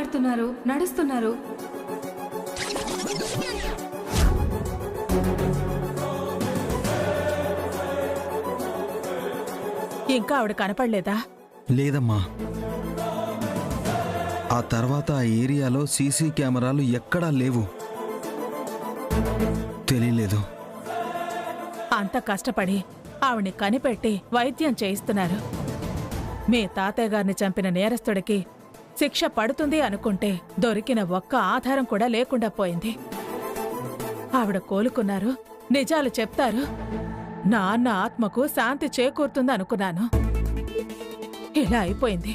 మాట్లాడుతున్నారు, నడుస్తున్నారు. ఇంకా ఆవిడ కనపడలేదా? లేదమ్మా. ఆ తర్వాత ఆ ఏరియాలో సీసీ కెమెరాలు ఎక్కడా లేవు. తెలియలేదు. అంత కష్టపడి ఆవిడ్ని కనిపెట్టి వైద్యం చేయిస్తున్నారు. మీ తాతయ్య గారిని చంపిన నేరస్తుడికి శిక్ష పడుతుంది అనుకుంటే దొరికిన ఒక్క ఆధారం కూడా లేకుండా పోయింది. ఆవిడ కోలుకున్నారు, నిజాలు చెప్తారు, నాన్న ఆత్మకు శాంతి చేకూరుతుంది అనుకున్నాను. ఇలా అయిపోయింది.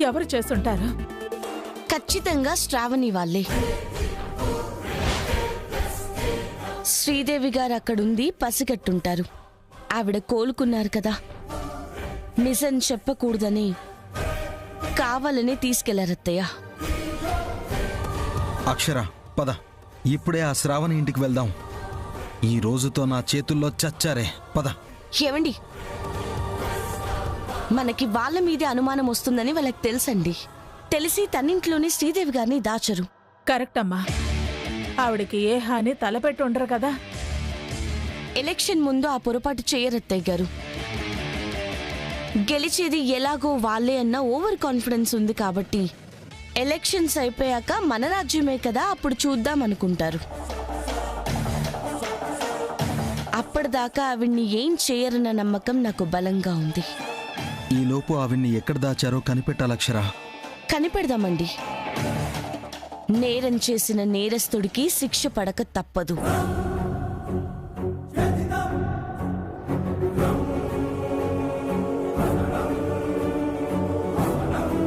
ఎవరు చేస్తుంటారు? ఖచ్చితంగా శ్రావణి వాళ్ళే. శ్రీదేవి గారు అక్కడుంది పసిగట్టుంటారు. ఆవిడ కోలుకున్నారు కదా, నిజం చెప్పకూడదని కావాలని తీసుకెళ్లారత్తయ్య. అక్షర, పద, ఇప్పుడే ఆ శ్రావణి ఇంటికి వెళ్దాం. ఈ రోజుతో నా చేతుల్లో చచ్చారే. పద. ఏమండి, మనకి వాళ్ళ మీదే అనుమానం వస్తుందని వాళ్ళకి తెలుసండి. తెలిసి తన్నింట్లోనే శ్రీదేవి గారిని దాచరు. కరెక్ట్ అమ్మా. ఆవిడికి ఏ హాని తలపెట్టి ఉండరు కదా. ఎలక్షన్ ముందు ఆ పొరపాటు చేయరత్తయ్య గారు. గెలిచేది ఎలాగో వాళ్ళే అన్న ఓవర్ కాన్ఫిడెన్స్ ఉంది కాబట్టి ఎలక్షన్స్ అయిపోయాక మన రాజ్యమే కదా, అప్పుడు చూద్దాం అనుకుంటారు. అప్పటిదాకా ఆవిడ్ని ఏం చేయరన్న నమ్మకం నాకు బలంగా ఉంది. ఈలోపు ఆవిడ్ని ఎక్కడ దాచారో కనిపెట్టాలక్షరా. కనిపెడదామండి. నేరం చేసిన నేరస్తుడికి శిక్ష పడక తప్పదు.